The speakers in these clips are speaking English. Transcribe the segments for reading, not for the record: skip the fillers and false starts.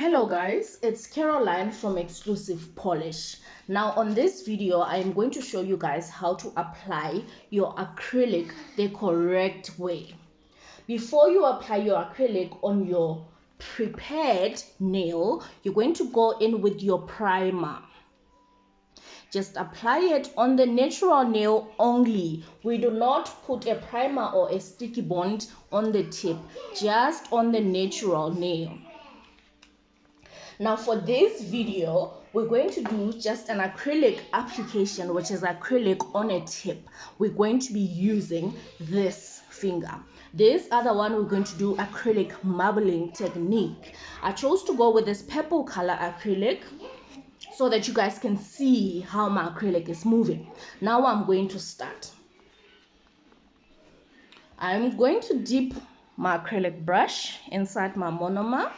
Hello guys, it's Caroline from Exclusive Polish. Now on this video I am going to show you guys how to apply your acrylic the correct way. Before you apply your acrylic on your prepared nail, you're going to go in with your primer. Just apply it on the natural nail only. We do not put a primer or a sticky bond on the tip, just on the natural nail. Now for this video, we're going to do just an acrylic application, which is acrylic on a tip. We're going to be using this finger. This other one, we're going to do acrylic marbling technique. I chose to go with this purple color acrylic so that you guys can see how my acrylic is moving. Now I'm going to start. I'm going to dip my acrylic brush inside my monomer.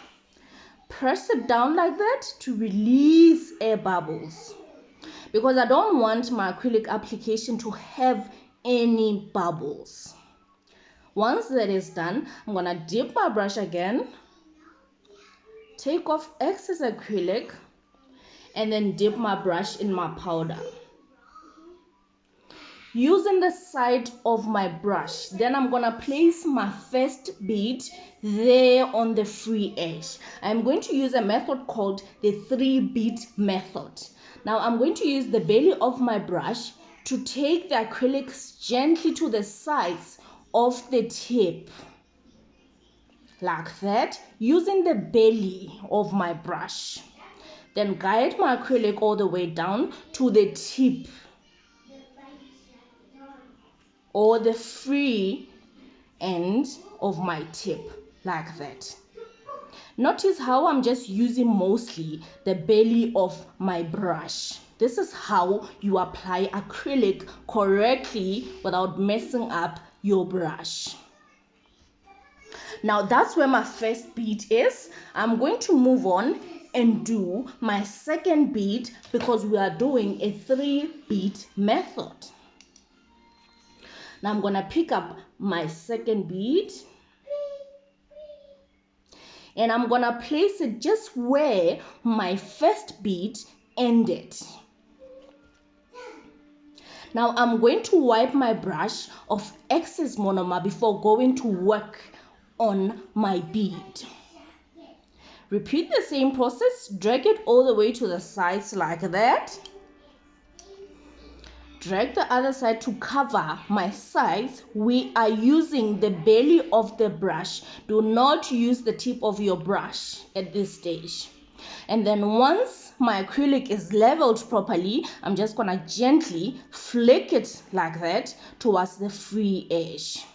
Press it down like that to release air bubbles, because I don't want my acrylic application to have any bubbles. Once that is done, I'm gonna dip my brush again, take off excess acrylic, and then dip my brush in my powder. Using the side of my brush, then I'm gonna place my first bead there on the free edge. I'm going to use a method called the 3-bead method. Now I'm going to use the belly of my brush to take the acrylics gently to the sides of the tip, like that, using the belly of my brush. Then guide my acrylic all the way down to the tip or the free end of my tip, like that. Notice how I'm just using mostly the belly of my brush. This is how you apply acrylic correctly without messing up your brush. Now that's where my first bead is. I'm going to move on and do my second bead because we are doing a 3-bead method. Now I'm gonna pick up my second bead and I'm gonna place it just where my first bead ended. Now I'm going to wipe my brush of excess monomer before going to work on my bead. Repeat the same process, drag it all the way to the sides like that. Drag the other side to cover my sides. We are using the belly of the brush. Do not use the tip of your brush at this stage. And then once my acrylic is leveled properly, I'm just gonna gently flick it like that towards the free edge.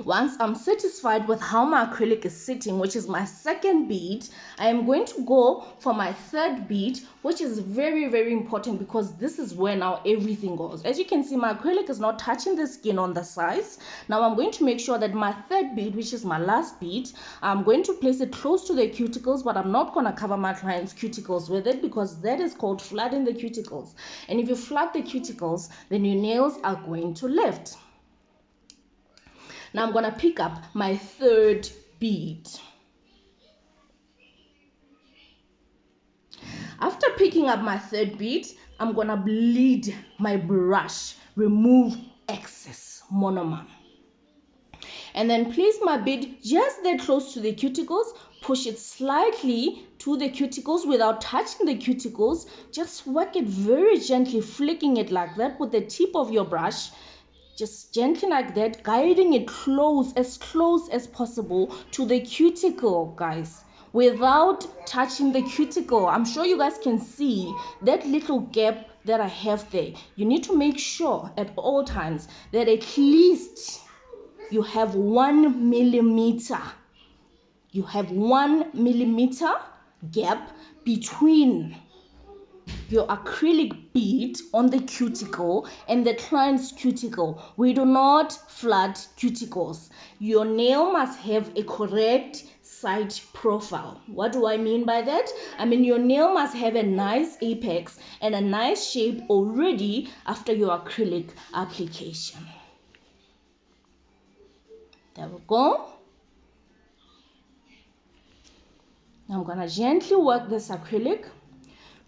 Once I'm satisfied with how my acrylic is sitting, which is my second bead, I am going to go for my third bead, which is very, very important because this is where now everything goes. As you can see, my acrylic is not touching the skin on the sides. Now I'm going to make sure that my third bead, which is my last bead, I'm going to place it close to the cuticles, but I'm not going to cover my client's cuticles with it because that is called flooding the cuticles. And if you flood the cuticles, then your nails are going to lift. Now I'm going to pick up my third bead. After picking up my third bead, I'm going to bleed my brush, remove excess monomer. And then place my bead just there close to the cuticles, push it slightly to the cuticles without touching the cuticles. Just work it very gently, flicking it like that with the tip of your brush. Just gently like that, guiding it as close as possible to the cuticle, guys, without touching the cuticle. I'm sure you guys can see that little gap that I have there. You need to make sure at all times that at least you have 1 millimeter. You have 1 millimeter gap between your acrylic bead on the cuticle and the client's cuticle. We do not flood cuticles. Your nail must have a correct side profile. What do I mean by that? I mean your nail must have a nice apex and a nice shape already after your acrylic application. There we go. I'm gonna gently work this acrylic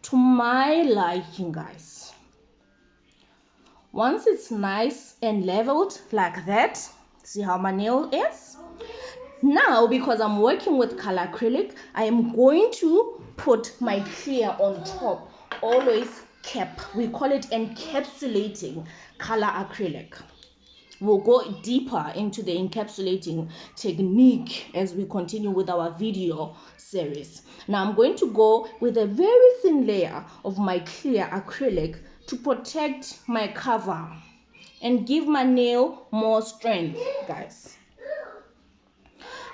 to my liking, guys. Once it's nice and leveled like that, see how my nail is? Now, because I'm working with color acrylic, I am going to put my clear on top. Always cap. We call it encapsulating color acrylic. We'll go deeper into the encapsulating technique as we continue with our video series. Now I'm going to go with a very thin layer of my clear acrylic to protect my cover and give my nail more strength, guys.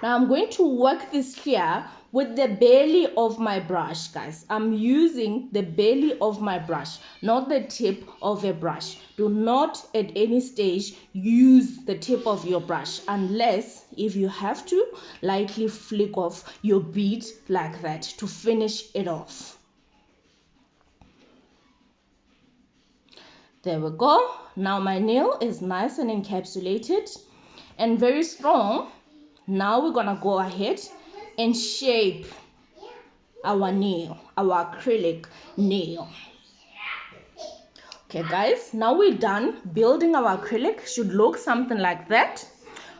Now I'm going to work this here with the belly of my brush, guys. I'm using the belly of my brush, not the tip of a brush. Do not at any stage use the tip of your brush unless if you have to lightly flick off your bead like that to finish it off. There we go. Now my nail is nice and encapsulated and very strong. Now we're gonna go ahead and shape our nail, our acrylic nail. Okay guys, now we're done building our acrylic. Should look something like that.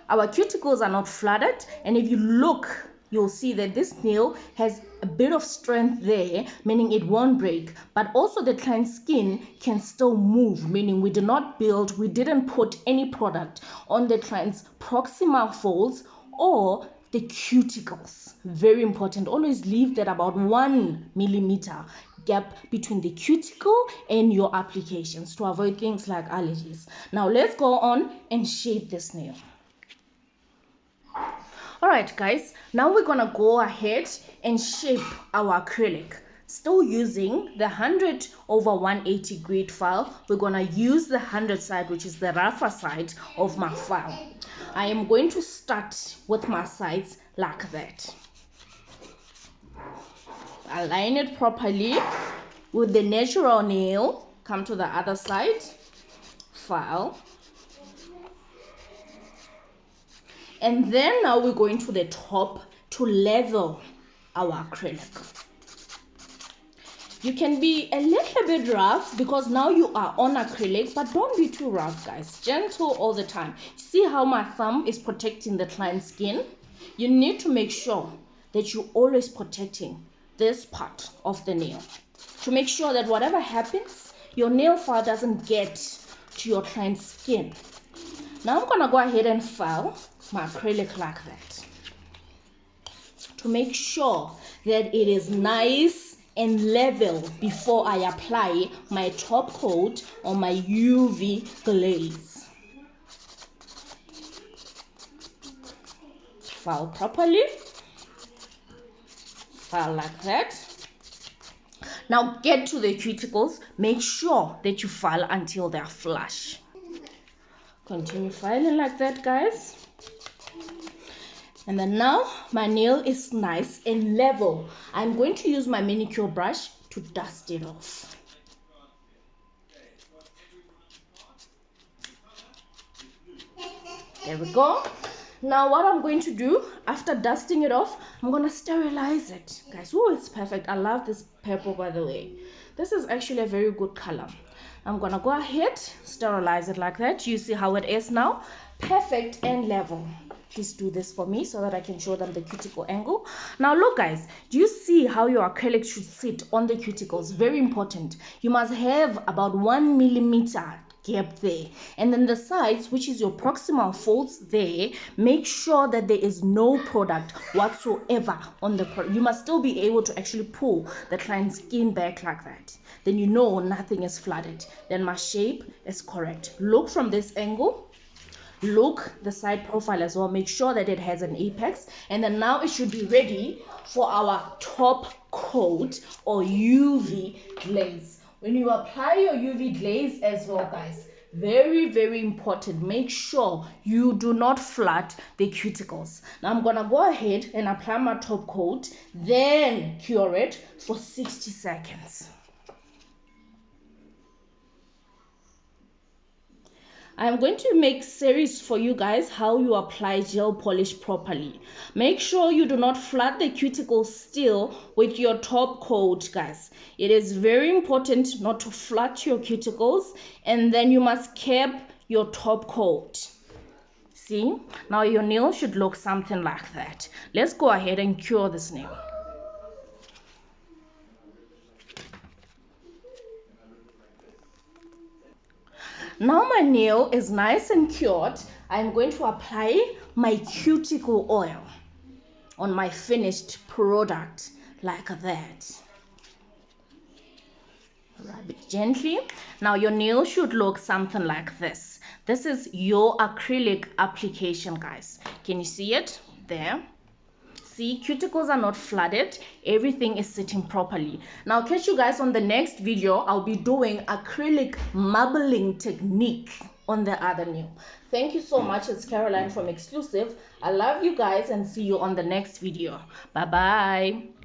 Our cuticles are not flooded, and if you look, you'll see that this nail has a bit of strength there, meaning it won't break, but also the client skin can still move, meaning we didn't put any product on the client's proximal folds or the cuticles. Very important. Always leave that about 1 millimeter gap between the cuticle and your applications to avoid things like allergies. Now let's go on and shape this nail. Alright guys, now we're gonna go ahead and shape our acrylic. Still using the 100/180 grit file. We're gonna use the 100 side, which is the rougher side of my file. I am going to start with my sides like that. Align it properly with the natural nail. Come to the other side, file. And then now we're going to the top to level our acrylic. You can be a little bit rough because now you are on acrylic, but don't be too rough, guys. Gentle all the time. See how my thumb is protecting the client's skin? You need to make sure that you're always protecting this part of the nail to make sure that whatever happens, your nail file doesn't get to your client's skin. Now I'm going to go ahead and file my acrylic like that to make sure that it is nice and level before I apply my top coat or my UV glaze. File properly. File like that. Now get to the cuticles. Make sure that you file until they are flush. Continue filing like that, guys. And then now my nail is nice and level. I'm going to use my manicure brush to dust it off. There we go. Now what I'm going to do after dusting it off, I'm going to sterilize it. Guys, oh, it's perfect. I love this purple, by the way. This is actually a very good color. I'm going to go ahead, sterilize it like that. You see how it is now? Perfect and level. Please do this for me so that I can show them the cuticle angle. Now look guys, do you see how your acrylic should sit on the cuticles? Very important. You must have about 1 millimeter gap there, and then the sides, which is your proximal folds there, make sure that there is no product whatsoever on the product. You must still be able to actually pull the client's skin back like that. Then you know nothing is flooded. Then my shape is correct. Look from this angle. Look the side profile as well. Make sure that it has an apex, and then now it should be ready for our top coat or UV glaze. When you apply your UV glaze as well, guys, very important, make sure you do not flood the cuticles. Now I'm gonna go ahead and apply my top coat, then cure it for 60 seconds. I'm going to make series for you guys how you apply gel polish properly. Make sure you do not flood the cuticle still with your top coat, guys. It is very important not to flood your cuticles, and then you must cap your top coat. See, now your nail should look something like that. Let's go ahead and cure this nail. Now my nail is nice and cured. I'm going to apply my cuticle oil on my finished product like that. Rub it gently. Now your nail should look something like this. This is your acrylic application, guys. Can you see it there? See, cuticles are not flooded. Everything is sitting properly. Now catch you guys on the next video. I'll be doing acrylic marbling technique on the other nail. Thank you so much. It's Caroline from Exclusive. I love you guys and see you on the next video. Bye bye.